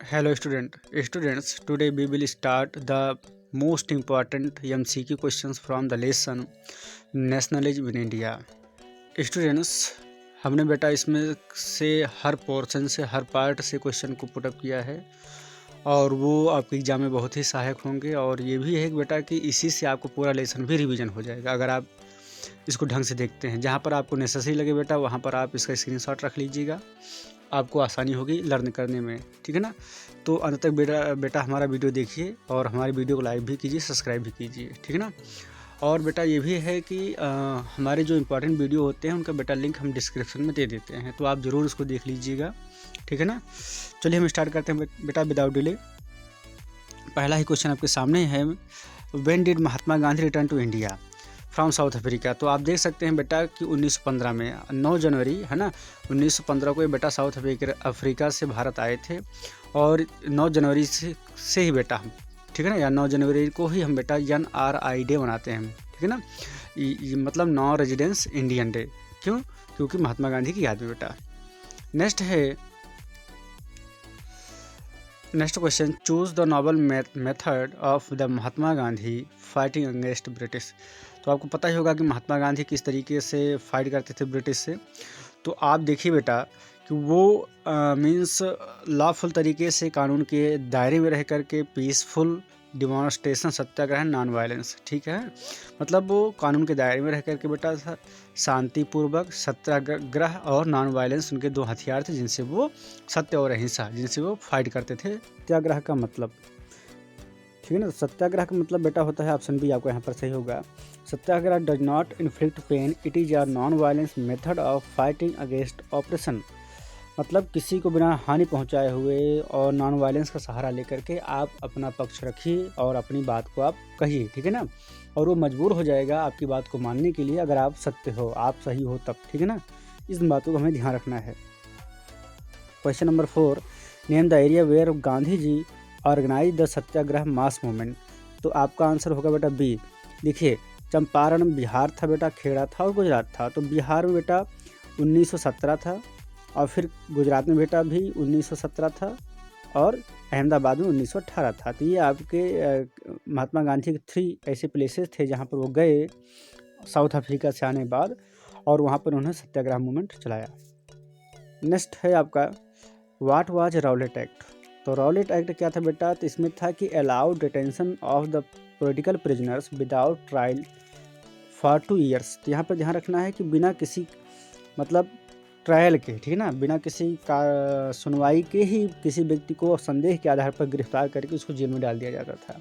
Hello students, today we will start the most important MCQ questions from the lesson Nationalism in India. Students, हमने बेटा इसमें से हर portion से हर part से question को पुटअप किया है और वो आपके एग्जाम में बहुत ही सहायक होंगे। और ये भी है कि बेटा कि इसी से आपको पूरा लेसन भी रिवीजन हो जाएगा अगर आप इसको ढंग से देखते हैं। जहाँ पर आपको नेसेसरी लगे बेटा वहाँ पर आप इसका स्क्रीनशॉट रख लीजिएगा, आपको आसानी होगी लर्न करने में, ठीक है ना। तो अंत तक बेटा हमारा वीडियो देखिए और हमारे वीडियो को लाइक भी कीजिए, सब्सक्राइब भी कीजिए, ठीक है ना। और बेटा ये भी है कि हमारे जो इम्पोर्टेंट वीडियो होते हैं उनका बेटा लिंक हम डिस्क्रिप्शन में दे देते हैं, तो आप ज़रूर उसको देख लीजिएगा, ठीक है ना। चलिए हम स्टार्ट करते हैं बेटा विदाउट डिले। पहला ही क्वेश्चन आपके सामने है, when did Mahatma Gandhi return to India from South Africa. तो आप देख सकते हैं बेटा कि 1915 में 9 जनवरी है ना, 1915 को ये बेटा साउथ अफ्रीका से भारत आए थे। और 9 जनवरी से ही बेटा हम, ठीक है ना, या 9 जनवरी को ही हम बेटा NRI डे मनाते हैं, ठीक है ना। मतलब नॉन रेजिडेंस इंडियन डे। क्यों? क्योंकि महात्मा गांधी की याद में बेटा। Next question, choose the noble method of the Mahatma Gandhi fighting against British. तो आपको पता ही होगा कि महात्मा गांधी किस तरीके से फाइट करते थे ब्रिटिश से। तो आप देखिए बेटा कि वो मीन्स लॉफुल तरीके से कानून के दायरे में रह करके पीसफुल डिमॉन्स्ट्रेशन, सत्याग्रह, नॉन वायलेंस, ठीक है। मतलब वो कानून के दायरे में रह करके बेटा शांतिपूर्वक सत्याग्रह और नॉन वायलेंस उनके दो हथियार थे जिनसे वो सत्य और अहिंसा जिनसे वो फाइट करते थे। सत्याग्रह का मतलब, ठीक है ना, सत्याग्रह का मतलब बेटा होता है, ऑप्शन बी आपको यहाँ पर सही होगा। Satyagraha does not inflict pain, it is a non violence method of fighting against operation. मतलब किसी को बिना हानि पहुंचाए हुए और नॉन वायलेंस का सहारा लेकर के आप अपना पक्ष रखिए और अपनी बात को आप कहिए, ठीक है ना। और वो मजबूर हो जाएगा आपकी बात को मानने के लिए अगर आप सत्य हो, आप सही हो तब, ठीक है ना। इस बातों को हमें ध्यान रखना है। Question number 4, name the area where Gandhi ji organise the satyagraha mass movement. तो आपका आंसर होगा बेटा बी। देखिए, चंपारण बिहार था बेटा, खेड़ा था और गुजरात था। तो बिहार में बेटा 1917 था और फिर गुजरात में बेटा भी 1917 था और अहमदाबाद में 1918 था। तो ये आपके महात्मा गांधी के 3 ऐसे प्लेसेस थे जहाँ पर वो गए साउथ अफ्रीका से आने बाद और वहाँ पर उन्होंने सत्याग्रह मूवमेंट चलाया। नेक्स्ट है आपका, व्हाट वाज रॉलेट एक्ट। तो रॉलेट एक्ट क्या था बेटा? तो इसमें था कि allowed detention of the political prisoners without trial for 2 years. तो यहाँ पर ध्यान रखना है कि बिना किसी मतलब ट्रायल के, ठीक है ना, बिना किसी का सुनवाई के ही किसी व्यक्ति को संदेह के आधार पर गिरफ्तार करके उसको जेल में डाल दिया जाता था।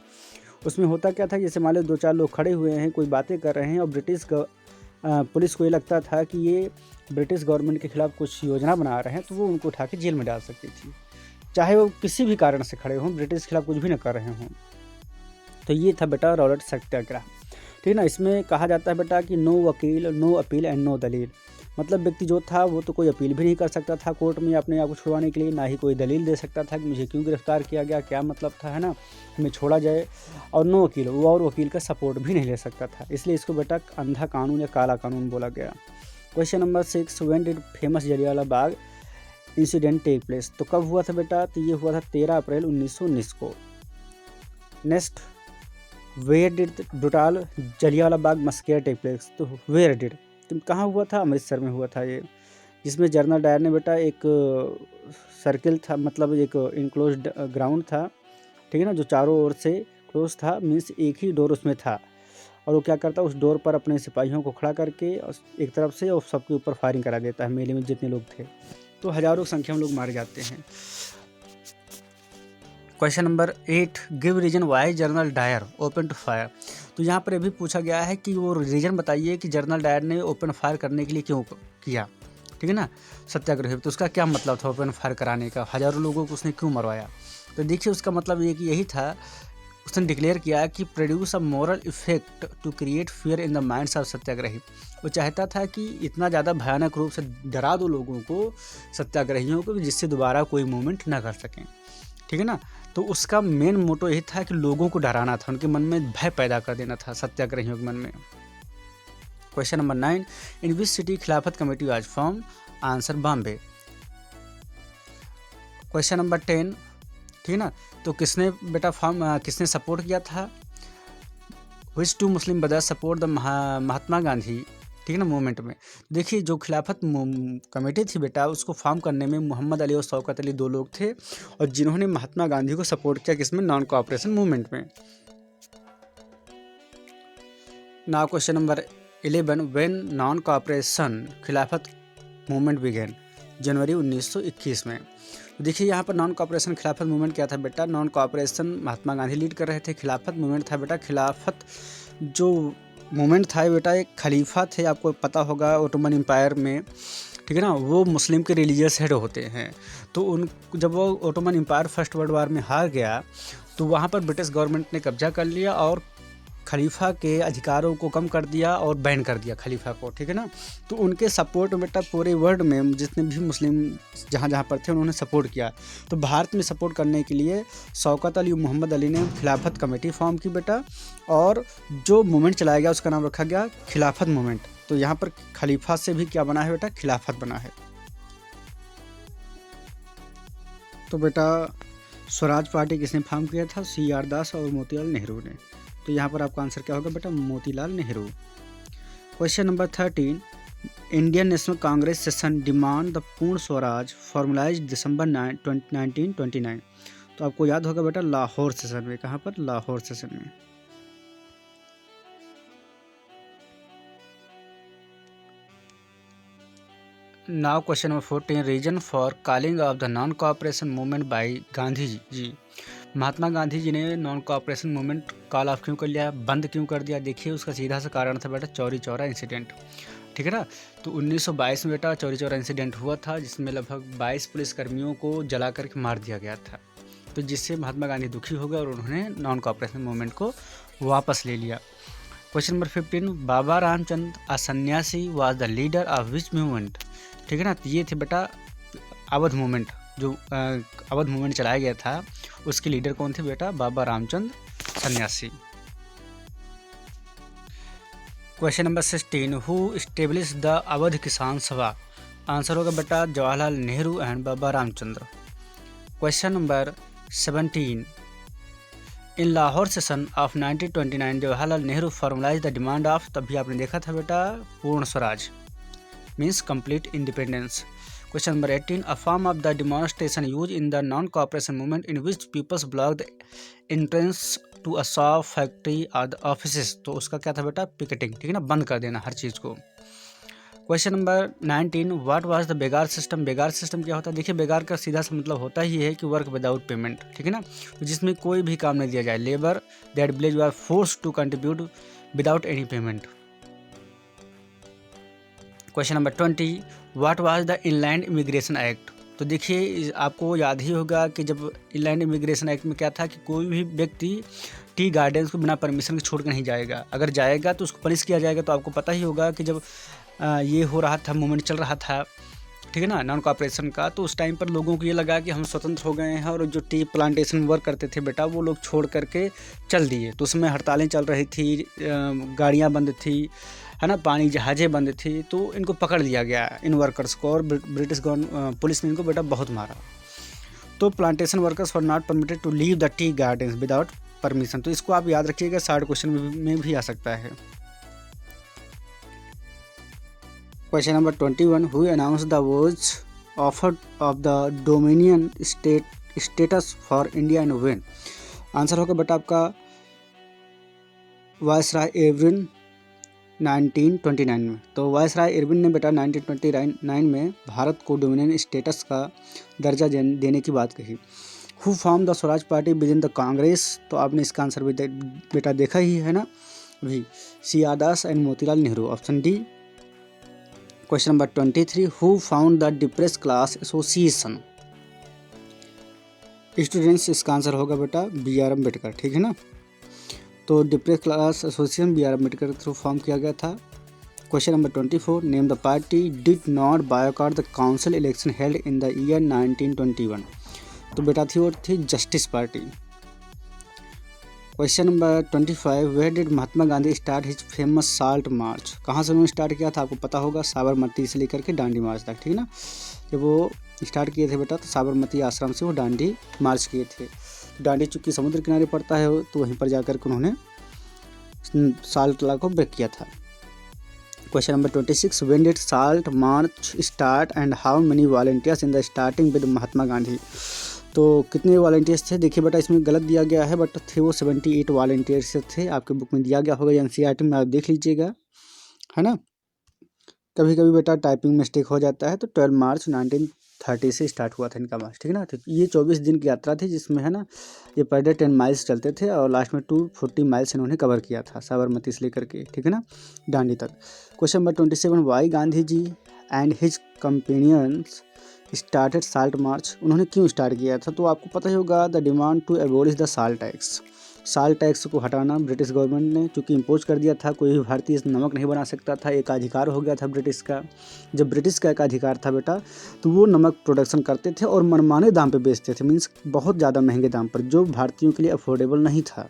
उसमें होता क्या था, जैसे मान लो 2-4 लोग खड़े हुए हैं, कोई बातें कर रहे हैं और पुलिस को ये लगता था कि ये ब्रिटिश गवर्नमेंट के खिलाफ कुछ योजना बना रहे हैं, तो वो उनको उठा के जेल में डाल सकती थी, चाहे वो किसी भी कारण से खड़े हों, ब्रिटिश के खिलाफ कुछ भी न कर रहे हों। तो ये था बेटा रॉलेट सत्याग्रह, ठीक है ना। इसमें कहा जाता है बेटा कि नो वकील, नो अपील एंड नो दलील। मतलब व्यक्ति जो था वो तो कोई अपील भी नहीं कर सकता था कोर्ट में अपने आप को छुड़वाने के लिए, ना ही कोई दलील दे सकता था कि मुझे क्यों गिरफ्तार किया गया, क्या मतलब था, है ना, हमें छोड़ा जाए। और नो वकील, वो और वकील का सपोर्ट भी नहीं ले सकता था। इसलिए इसको बेटा अंधा कानून या काला कानून बोला गया। Question number 6, when did famous Jallianwala Bagh incident take place. तो कब हुआ था बेटा? तो ये हुआ था 13 अप्रैल 1919 को। Next, where did brutal Jallianwala Bagh massacre take place. तो वेयर डिड, तो कहाँ हुआ था? अमृतसर में हुआ था ये, जिसमें जनरल डायर ने बेटा एक सर्किल था, मतलब एक इनक्लोज्ड ग्राउंड था, ठीक है ना, जो चारों ओर से क्लोज था, मीन्स एक ही डोर उसमें था। और वो क्या करता, उस डोर पर अपने सिपाहियों को खड़ा करके एक तरफ से और सबके ऊपर फायरिंग करा देता है। मेले में जितने लोग थे तो हजारों की संख्या में लोग मारे जाते हैं। Question number 8, give reason why General Dyer open to fire. तो यहाँ पर अभी पूछा गया है कि वो रीजन बताइए कि जनरल डायर ने ओपन फायर करने के लिए क्यों किया, ठीक है ना, सत्याग्रह। तो उसका क्या मतलब था ओपन फायर कराने का, हजारों लोगों को उसने क्यों मरवाया? तो देखिए उसका मतलब ये कि यही था, उसने डिक्लेयर किया कि produce a moral effect to create fear in the minds of satyagrahi. वो चाहता था कि इतना ज़्यादा भयानक रूप से डरा दो लोगों को, सत्याग्रहियों को, जिससे दोबारा कोई मूवमेंट ना कर सकें, ठीक है ना। तो उसका मेन मोटो यही था कि लोगों को डराना था, उनके मन में भय पैदा कर देना था सत्याग्रहियों के मन में। Question number 9, in which city Khilafat committee was form. Answer Bombay. Question number 10, ठीक है ना। तो किसने बेटा किसने सपोर्ट किया था? Which two Muslim brothers support the Mahatma Gandhi, ठीक है ना, मूवमेंट में। देखिए जो खिलाफत कमेटी थी बेटा, उसको फॉर्म करने में मोहम्मद अली और शौकत अली 2 लोग थे, और जिन्होंने महात्मा गांधी को सपोर्ट किया किसमें? नॉन कोऑपरेशन मूवमेंट में। Now question number 11, when non cooperation खिलाफत मूवमेंट बिगेन, जनवरी 1921 में। देखिए यहाँ पर नॉन कोऑपरेशन खिलाफत मूवमेंट क्या था बेटा? Non cooperation Mahatma Gandhi lead कर रहे थे, खिलाफत मूवमेंट था बेटा। खिलाफत जो मूवमेंट था बेटा, एक खलीफा थे, आपको पता होगा ओटोमन एम्पायर में, ठीक है ना, वो मुस्लिम के रिलीजियस हेड होते हैं। तो जब वो Ottoman empire first world war में हार गया, तो वहाँ पर ब्रिटिश गवर्नमेंट ने कब्जा कर लिया और खलीफा के अधिकारों को कम कर दिया और बैन कर दिया खलीफा को, ठीक है ना। तो उनके सपोर्ट में बेटा पूरे वर्ल्ड में जितने भी मुस्लिम जहाँ जहाँ पर थे उन्होंने सपोर्ट किया। तो भारत में सपोर्ट करने के लिए शौकत अली मोहम्मद अली ने खिलाफत कमेटी फॉर्म की बेटा, और जो मूवमेंट चलाया गया उसका नाम रखा गया खिलाफत मूवमेंट। तो यहाँ पर खलीफा से भी क्या बना है बेटा? खिलाफत बना है। तो बेटा स्वराज पार्टी किसने फॉर्म किया था? CR दास और मोतीलाल नेहरू ने। तो यहाँ पर आपका आंसर क्या होगा बेटा? Motilal Nehru. Question number 13, Indian national Congress session demand the पूर्ण स्वराज फॉर्मुलाइज दिसंबर 1929। तो आपको याद होगा बेटा लाहौर सेशन में। कहाँ पर? लाहौर सेशन में। Now question number 14, reason for calling off the non cooperation movement by Gandhi ji. Mahatma Gandhi ji ने non cooperation movement call off क्यों कर लिया, बंद क्यों कर दिया? देखिए उसका सीधा सा कारण था बेटा चौरी चौरा इंसिडेंट, ठीक है ना। तो 1922 में बेटा चौरी चौरा इंसिडेंट हुआ था, जिसमें लगभग 22 पुलिसकर्मियों को जला करके मार दिया गया था। तो जिससे महात्मा गांधी दुखी हो गए और उन्होंने नॉन कोऑपरेशन मूवमेंट को वापस ले लिया। क्वेश्चन नंबर 15, बाबा रामचंद्र अ सन्यासी was the leader of which movement, ठीक है ना। तो ये थे बेटा अवध मूवमेंट, जो अवध मूवमेंट चलाया गया था उसके लीडर कौन थे बेटा? बाबा रामचंद्र सन्यासी। Question number 16, who establish the Awadh Kisan Sabha. Answer होगा बेटा Jawaharlal Nehru and Baba Ramchandra. Question number 17, in Lahore session of 1929 Jawaharlal Nehru formulise the demand of, तभी आपने देखा था बेटा Purna Swaraj means complete independence. Question number 18, a form of the demonstration use in the non cooperation movement in which peoples block the entrance to a shop, factory और the offices. तो उसका क्या था बेटा? पिकेटिंग, ठीक है ना, बंद कर देना हर चीज़ को। Question number 19, what was the begar system. Begar system क्या होता है? देखिए बेगार का सीधा सा मतलब होता ही है कि वर्क विदाउट पेमेंट, ठीक है ना, जिसमें कोई भी काम नहीं दिया जाए। Labour that village are forced to contribute without any payment. Question number 20, what was the inland immigration act. तो देखिए आपको याद ही होगा कि जब इनलैंड इमिग्रेशन एक्ट में क्या था कि कोई भी व्यक्ति टी गार्डन्स को बिना परमिशन के छोड़ कर नहीं जाएगा, अगर जाएगा तो उसको पनिश किया जाएगा। तो आपको पता ही होगा कि जब ये हो रहा था, मूवमेंट चल रहा था, ठीक है ना, नॉन कोऑपरेशन का, तो उस टाइम पर लोगों को ये लगा कि हम स्वतंत्र हो गए हैं, और जो टी प्लांटेशन वर्क करते थे बेटा वो लोग छोड़ करके चल दिए। तो उसमें हड़तालें चल रही थी, गाड़ियाँ बंद थी, है ना, पानी जहाज़ें बंद थी। तो इनको पकड़ लिया गया इन वर्कर्स को, और ब्रिटिश पुलिस ने इनको बेटा बहुत मारा। तो plantation workers for not permitted to leave the tea gardens without permission. तो इसको आप याद रखिएगा, 60 क्वेश्चन में भी आ सकता है। Question number 21, who announce the was offered of the dominion status for India and when. Answer होगा बेटा आपका वायसराय इरविन 1929 में। तो वायसराय इरविन ने बेटा 1929 में भारत को डोमिनियन स्टेटस का दर्जा देने की बात कही। Who form the Swaraj party with in the Congress. तो आपने इसका आंसर भी बेटा देखा ही है ना, भी CR Das and Motilal Nehru, option D. Question number 23, who found the depress class association. Students, इसका आंसर होगा बेटा BR अम्बेडकर, ठीक है ना। तो depress class association BR Ambedkar के थ्रू फॉर्म किया गया था। Question number 24, name the party did not boycott the council election held in the year 1921। तो बेटा थी और थी justice party. Question number 25, where did Mahatma Gandhi start his famous salt march. कहाँ से उन्होंने स्टार्ट किया था? आपको पता होगा, साबरमती से लेकर के दांडी मार्च तक, ठीक है ना। जब वो स्टार्ट किए थे बेटा तो साबरमती आश्रम से वो डांडी मार्च किए थे। तो डांडी चूँकि समुद्र किनारे पड़ता है तो वहीं पर जाकर के उन्होंने साल्ट लॉ को ब्रेक किया था। Question number 26, when did salt march start and how many volunteers in the starting with Mahatma Gandhi. तो कितने वॉलंटियर्स थे, देखिए बेटा इसमें गलत दिया गया है, बट थे वो 78 वॉलंटियर्स थे। आपके बुक में दिया गया होगा, एनसीईआरटी में आप देख लीजिएगा, है ना। कभी कभी बेटा टाइपिंग मिस्टेक हो जाता है। तो 12 मार्च 1930 से स्टार्ट हुआ था इनका मार्च, ठीक है ना। तो ये 24 दिन की यात्रा थी, जिसमें है ना ये पर डे 10 माइल्स चलते थे और लास्ट में 240 माइल्स इन्होंने कवर किया था साबरमती से लेकर के, ठीक है ना, दांडी तक। Question number 27, why Gandhi ji and his companions started salt march. उन्होंने क्यों स्टार्ट किया था, तो आपको पता ही होगा, the demand to abolish the salt tax. Salt tax को हटाना ब्रिटिश गवर्नमेंट ने चूँकि इम्पोज कर दिया था, कोई भी भारतीय नमक नहीं बना सकता था, एक अधिकार हो गया था ब्रिटिश का। जब ब्रिटिश का एक अधिकार था बेटा, तो वो नमक प्रोडक्शन करते थे और मनमाने दाम पे बेचते थे, मीन्स बहुत ज़्यादा महंगे दाम पर, जो भारतीयों के लिए अफोर्डेबल नहीं था।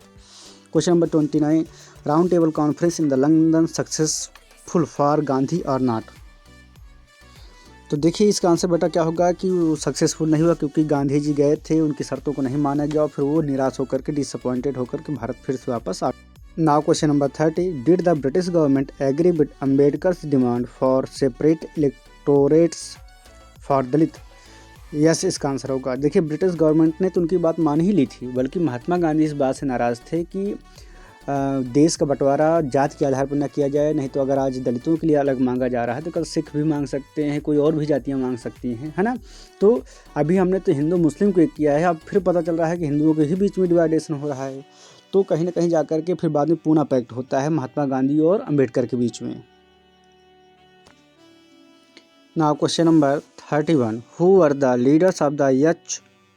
Question number 29, round table conference in the London successful for Gandhi और नॉट। तो देखिए इसका आंसर बेटा क्या होगा कि वो सक्सेसफुल नहीं हुआ, क्योंकि गांधी जी गए थे, उनकी शर्तों को नहीं माना गया और फिर वो निराश होकर के, डिसअपॉइंटेड होकर के भारत फिर से वापस आ। Now question number 30, did the British government agree with Ambedkar's demand for separate electorates for Dalit. Yes इसका आंसर होगा। देखिए ब्रिटिश गवर्नमेंट ने तो उनकी बात मान ही ली थी, बल्कि महात्मा गांधी इस बात से नाराज़ थे कि देश का बंटवारा जाति के आधार पर न किया जाए। नहीं तो अगर आज दलितों के लिए अलग मांगा जा रहा है तो कल सिख भी मांग सकते हैं, कोई और भी जातियां मांग सकती हैं, है ना। तो अभी हमने तो हिंदू मुस्लिम को एक किया है, अब फिर पता चल रहा है कि हिंदुओं के ही बीच में डिवाइडेशन हो रहा है। तो कहीं ना कहीं जाकर के फिर बाद में पूना पैक्ट होता है महात्मा गांधी और अम्बेडकर के बीच में। Now question number 31, who were the leaders of the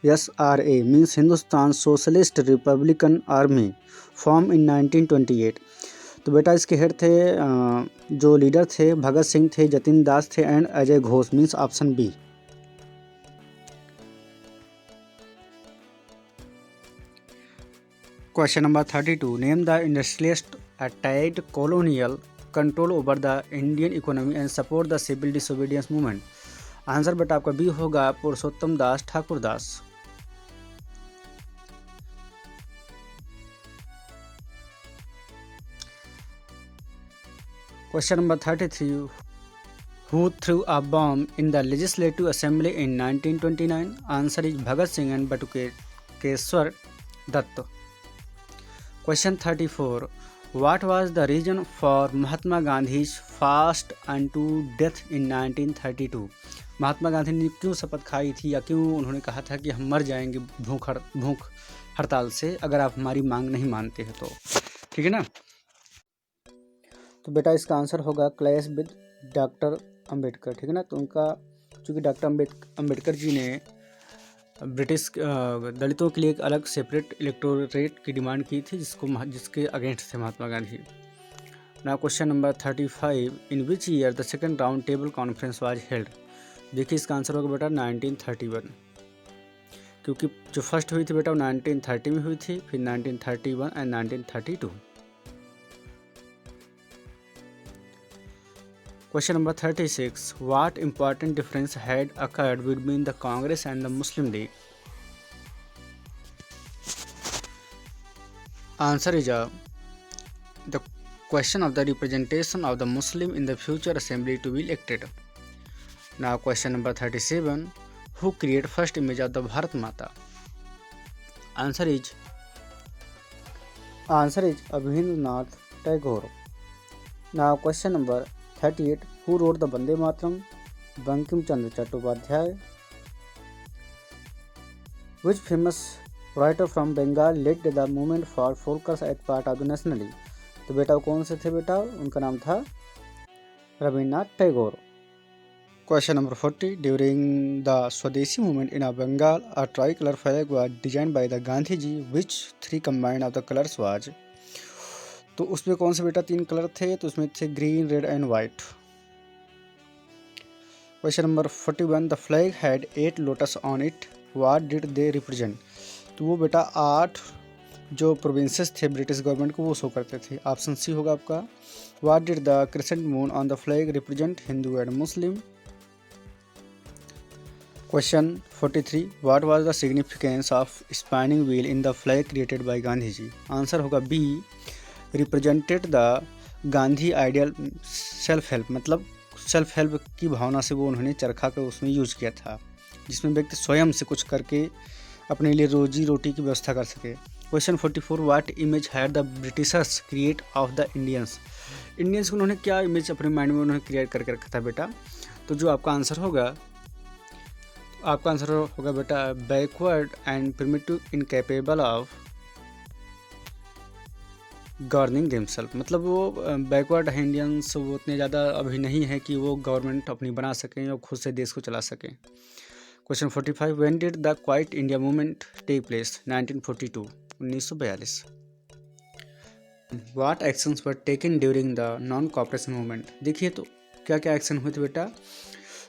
SRA means Hindustan socialist Republican army form in 1928। तो बेटा इसके हेड थे जो लीडर थे भगत सिंह थे, जतिन दास थे and Ajay Ghosh, means option B. Question number 32, name the industrialist attacked colonial control over the Indian economy and support the civil disobedience movement. Answer बेटा आपका बी होगा, Purushottam Das Thakur Das. Question number 33, who threw a bomb in the legislative assembly in 1929। Answer is Bhagat Singh and Batukeshwar Dutt. Question 34, what was the reason for Mahatma Gandhi's fast unto death in 1932। Mahatma Gandhi ने क्यों शपथ खाई थी या क्यों उन्होंने कहा था कि हम मर जाएंगे भूख हड़ताल से अगर आप हमारी मांग नहीं मानते हैं तो, ठीक है ना। तो बेटा इसका आंसर होगा क्लैश विद डॉक्टर अंबेडकर, ठीक है ना। तो उनका चूँकि डॉक्टर अंबेडकर जी ने ब्रिटिश दलितों के लिए एक अलग सेपरेट इलेक्टोरेट की डिमांड की थी, जिसके अगेंस्ट थे महात्मा गांधी। ना question number 35, in which year the second round table conference was held. देखिए इसका आंसर होगा बेटा 1931, क्योंकि जो फर्स्ट हुई थी बेटा वो 1930 में हुई थी, फिर 1931 and 1932। Question number 36, what important difference had occurred between the Congress and the Muslim League? Answer is the question of the representation of the Muslim in the future assembly to be elected. Now question number 37, who created first image of the Bharat Mata? Answer is Abhindranath Tagore. Now question number 38, who wrote the Vande Mataram? Bankim Chandra Chattopadhyay. Which famous writer from Bengal led the movement for Folkers as part of the National League? तो बेटा कौन से थे बेटा, उनका नाम था Rabindranath Tagore. Question number 40, during the swadeshi movement in Bengal a tricolour flag was designed by the Gandhi ji, which three combined of the colours was. तो उसमें कौन से बेटा 3 कलर थे, तो उसमें थे green, red and white. Question number 41, the flag had 8 lotus on it, what did they represent. तो वो बेटा 8 जो प्रोविंसेस थे ब्रिटिश गवर्नमेंट को वो शो करते थे। ऑप्शन सी होगा आपका। What did the crescent moon on the flag represent, Hindu and Muslim. Question 43, what was the significance of spinning wheel in the flag created by Gandhi ji? Answer होगा B, represented the Gandhi ideal self help, मतलब self help की भावना से वो उन्होंने चरखा का उसमें यूज किया था, जिसमें व्यक्ति स्वयं से कुछ करके अपने लिए रोजी रोटी की व्यवस्था कर सके। Question 44, what image had the Britishers create of the Indians? Indians को उन्होंने क्या इमेज अपने माइंड में उन्होंने क्रिएट करके रखा था बेटा? तो जो आपका आंसर होगा बेटा backward and primitive incapable of governing themselves, मतलब वो बैकवर्ड है इंडियंस, वो उतने ज़्यादा अभी नहीं है कि वो गवर्नमेंट अपनी बना सकें और खुद से देश को चला सकें। Question 45, when did the quit India movement take place? 1942, 1942। What actions were taken during the non cooperation movement? देखिए तो क्या क्या एक्शन हुए थे बेटा?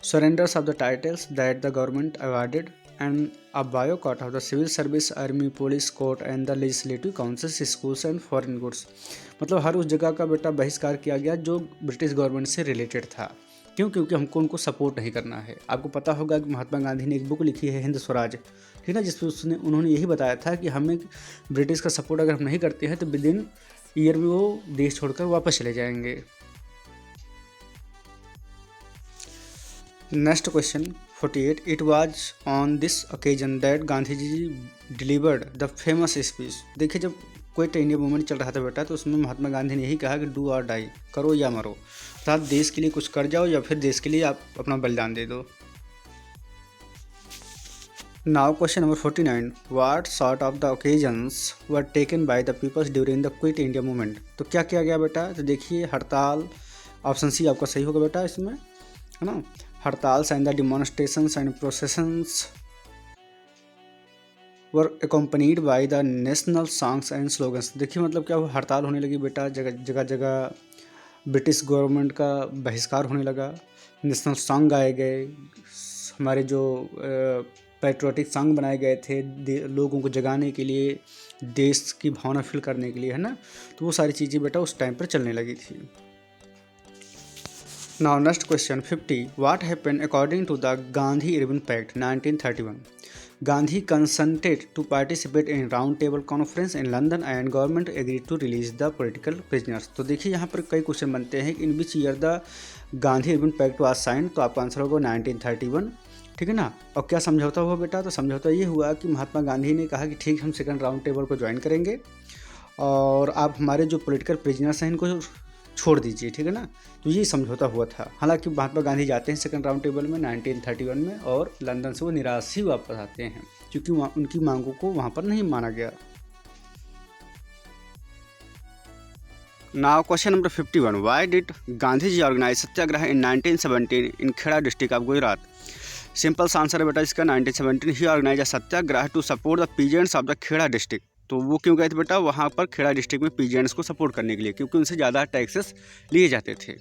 Surrenders of the titles that the government awarded and a boycott of the civil service, army, police, court and the legislative councils, schools and foreign goods। मतलब हर उस जगह का बेटा बहिष्कार किया गया जो ब्रिटिश गवर्नमेंट से रिलेटेड था। क्यों? क्योंकि हमको उनको सपोर्ट नहीं करना है। आपको पता होगा कि महात्मा गांधी ने एक बुक लिखी है हिंद स्वराज, ठीक है, जिसमें उन्होंने यही बताया था कि हमें ब्रिटिश का सपोर्ट अगर हम नहीं करते हैं तो विद इन ईयर में वो देश छोड़कर वापस चले जाएंगे। Next question 48, it was on this occasion that Gandhi ji delivered the famous speech. देखिए जब क्विट इंडिया मूवमेंट चल रहा था बेटा, तो उसमें महात्मा गांधी ने यही कहा कि डू और डाई, करो या मरो, अर्थात देश के लिए कुछ कर जाओ या फिर देश के लिए आप अपना बलिदान दे दो। Now question number 49, what sort of the occasions were taken by the peoples during the quit India movement? तो क्या किया गया बेटा? तो देखिए हड़ताल, ऑप्शन सी आपका सही होगा बेटा इसमें, है ना। Hartals and the demonstrations and processions were accompanied by the national songs and slogans. देखिए मतलब क्या हुआ, हड़ताल होने लगी बेटा, जगह जगह ब्रिटिश गवर्नमेंट का बहिष्कार होने लगा, नेशनल सॉन्ग गाए गए, हमारे जो पैट्रियोटिक सॉन्ग बनाए गए थे लोगों को जगाने के लिए, देश की भावना फील करने के लिए, है ना। तो वो सारी चीज़ें बेटा उस टाइम पर चलने लगी थी। Now next question 50, what happened according to the Gandhi-Irwin Pact 1931? Gandhi consented to participate in round table conference in London and government agreed to release the political prisoners। तो देखिए यहाँ पर कई क्वेश्चन बनते हैं, in which year the Gandhi Irwin pact was signed? तो आपका answer होगा 1931, ठीक है ना। और क्या समझौता हुआ बेटा? तो समझौता ये हुआ कि महात्मा गांधी ने कहा कि ठीक हम सेकंड राउंड टेबल को ज्वाइन करेंगे और आप हमारे जो पॉलिटिकल प्रिजनर्स हैं इनको छोड़ दीजिए, ठीक है ना। तो ये समझौता हुआ था। हालांकि महात्मा गांधी जाते हैं सेकंड राउंड टेबल में 1931 में और लंदन से वो निराश ही वापस आते हैं क्योंकि उनकी मांगों को वहाँ पर नहीं माना गया। Now question number 51, why did Gandhi ji organise satyagraha in 1917 in Kheda district of Gujarat? Simple सा आंसर है बेटा इसका 1917 ही organise satyagraha to support the peasants of the Kheda district. तो वो क्यों गए थे बेटा वहाँ पर खेड़ा डिस्ट्रिक्ट में पीजेंट्स को सपोर्ट करने के लिए, क्योंकि उनसे ज़्यादा टैक्सेस लिए जाते थे।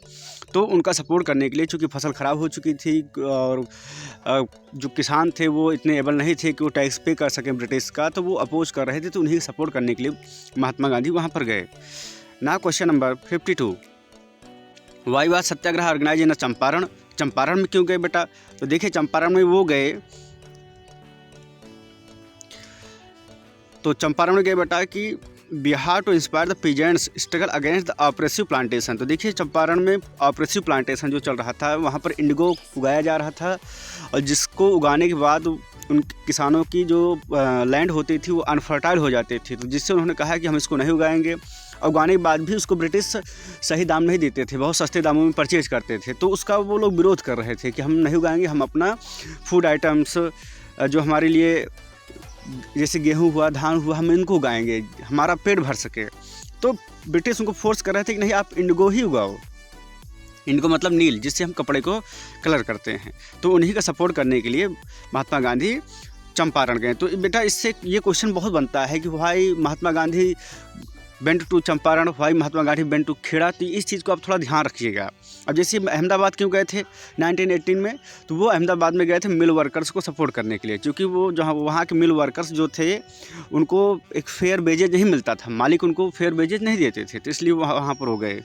तो उनका सपोर्ट करने के लिए, चूँकि फसल ख़राब हो चुकी थी और जो किसान थे वो इतने एबल नहीं थे कि वो टैक्स पे कर सकें ब्रिटिश का, तो वो अपोज कर रहे थे। तो उन्हीं सपोर्ट करने के लिए महात्मा गांधी वहाँ पर गए। ना question number 52, why was satyagraha organise in Champaran? Champaran में क्यों गए बेटा? तो देखिए चंपारण में वो गए, तो चंपारण में गए बेटा कि Bihar to inspire the peasants struggle against the oppressive plantation. तो देखिए चंपारण में ऑपरेसिव प्लांटेशन जो चल रहा था, वहाँ पर इंडिगो उगाया जा रहा था और जिसको उगाने के बाद उन किसानों की जो लैंड होती थी वो अनफर्टाइल हो जाती थी। तो जिससे उन्होंने कहा कि हम इसको नहीं उगाएंगे। और उगाने के बाद भी उसको ब्रिटिश सही दाम नहीं देते थे, बहुत सस्ते दामों में परचेज करते थे। तो उसका वो लोग विरोध कर रहे थे कि हम नहीं उगाएंगे, हम अपना फूड आइटम्स जो हमारे लिए जैसे गेहूं हुआ, धान हुआ, हम इनको उगाएंगे, हमारा पेट भर सके। तो ब्रिटिश उनको फोर्स कर रहे थे कि नहीं आप इंडिगो ही उगाओ। इंडिगो मतलब नील, जिससे हम कपड़े को कलर करते हैं। तो उन्हीं का सपोर्ट करने के लिए महात्मा गांधी चंपारण गए। तो बेटा इससे ये क्वेश्चन बहुत बनता है कि भाई महात्मा गांधी वेंट टू चंपारण, भाई महात्मा गांधी वेंट टू खेड़ा। तो इस चीज़ को आप थोड़ा ध्यान रखिएगा। अब जैसे अहमदाबाद क्यों गए थे 1918 में? तो वो अहमदाबाद में गए थे मिल वर्कर्स को सपोर्ट करने के लिए, क्योंकि वो जहाँ वहाँ के मिल वर्कर्स जो थे उनको एक फेयर वेजेज नहीं मिलता था, मालिक उनको फेयर वेजेज नहीं देते थे, तो इसलिए वहाँ पर हो गए।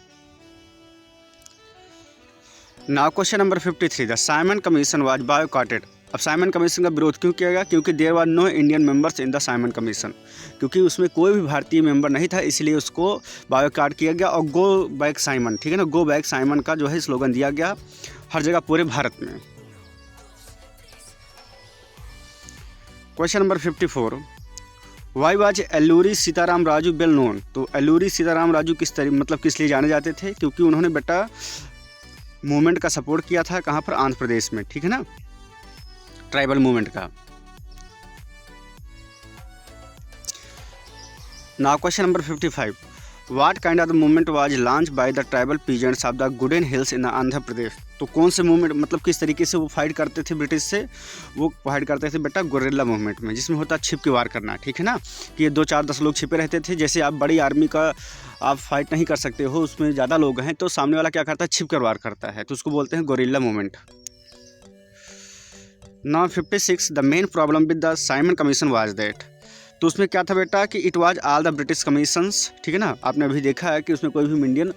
Now question number 53, the Simon commission was boycotted. अब साइमन कमीशन का विरोध क्यों किया गया? क्योंकि there were no Indian members in the Simon commission, क्योंकि उसमें कोई भी भारतीय मेंबर नहीं था, इसलिए उसको बायोकाट किया गया। और गो बैक साइमन, ठीक है ना, गो बैक साइमन का जो है स्लोगन दिया गया हर जगह पूरे भारत में। Question number 54, why was Alluri Sitarama Raju well known? तो एल्लूरी सीताराम राजू किस लिए जाने जाते थे? क्योंकि उन्होंने बेटा मूवमेंट का सपोर्ट किया था, कहाँ पर? आंध्र प्रदेश में, ठीक है ना, ट्राइबल मूवमेंट का। Now question number 55, what kind of the movement was launch by the tribal peasants of the Gudem hills in Andhra Pradesh? तो कौन से मूवमेंट, किस तरीके से वो फाइट करते थे ब्रिटिश से? वो फाइट करते थे बेटा गुरिल्ला मूवमेंट में, जिसमें होता छिप के वार करना, ठीक है ना, कि 2 4 10 लोग छिपे रहते थे। जैसे आप बड़ी आर्मी का आप फाइट नहीं कर सकते हो, उसमें ज़्यादा लोग हैं, तो सामने वाला क्या करता है? छिप कर वार करता है, तो उसको बोलते हैं guerrilla movement. Now 56, the main problem with the Simon commission was that? तो उसमें क्या था बेटा कि it was all the British commissions, ठीक है ना, आपने अभी देखा है कि उसमें कोई भी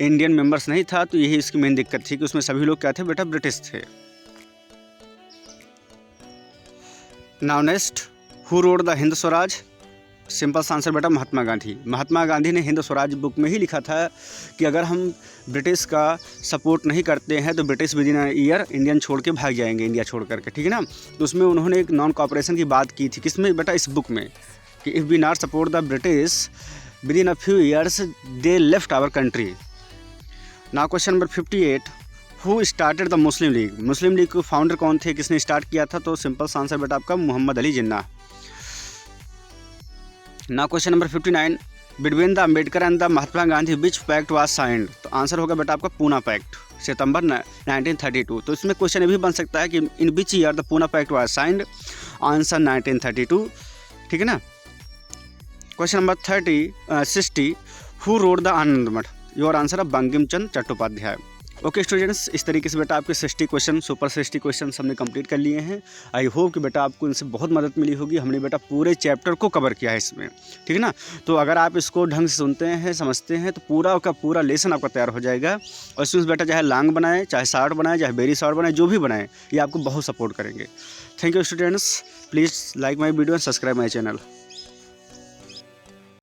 इंडियन मेंबर्स नहीं था, तो यही इसकी मेन दिक्कत थी कि उसमें सभी लोग क्या थे बेटा? ब्रिटिश थे। Now next, who wrote the Hind Swaraj? Simple answer बेटा महात्मा गांधी। महात्मा गांधी ने हिंद स्वराज बुक में ही लिखा था कि अगर हम ब्रिटिश का सपोर्ट नहीं करते हैं तो British within a year Indian छोड़ के भाग जाएंगे, इंडिया छोड़ करके, ठीक है ना। तो उसमें उन्होंने एक नॉन कॉपरेशन की बात की थी, किसमें बेटा? इस बुक में, कि if we not support the British within a few years they left our country. Now question number 58, who started the Muslim league? Muslim league के फाउंडर कौन थे, किसने स्टार्ट किया था? तो सिंपल आंसर बेटा आपका Mohammad Ali Jinnah. Now question number 59, between the Ambedkar and the Mahatma Gandhi which pact was signed? तो आंसर होगा बेटा आपका पूना पैक्ट, सितंबर 1932। तो इसमें क्वेश्चन ये भी बन सकता है कि in which year the Poona pact was signed? Answer 1932, ठीक है ना। Question number 60, who wrote the Anand Math? Your answer है बंकिम चंद्र चट्टोपाध्याय। ओके स्टूडेंट्स, इस तरीके से बेटा आपके 60 क्वेश्चन, सुपर 60 क्वेश्चन हमने कंप्लीट कर लिए हैं। आई होप कि बेटा आपको इनसे बहुत मदद मिली होगी। हमने बेटा पूरे चैप्टर को कवर किया है इसमें, ठीक है ना। तो अगर आप इसको ढंग से सुनते हैं, समझते हैं, तो पूरा का पूरा लेसन आपका तैयार हो जाएगा। और इसमें बेटा चाहे लॉन्ग बनाए, चाहे शॉर्ट बनाए, चाहे वेरी शॉर्ट बनाए, जो भी बनाए, ये आपको बहुत सपोर्ट करेंगे। Thank you students, please like my video and subscribe my channel.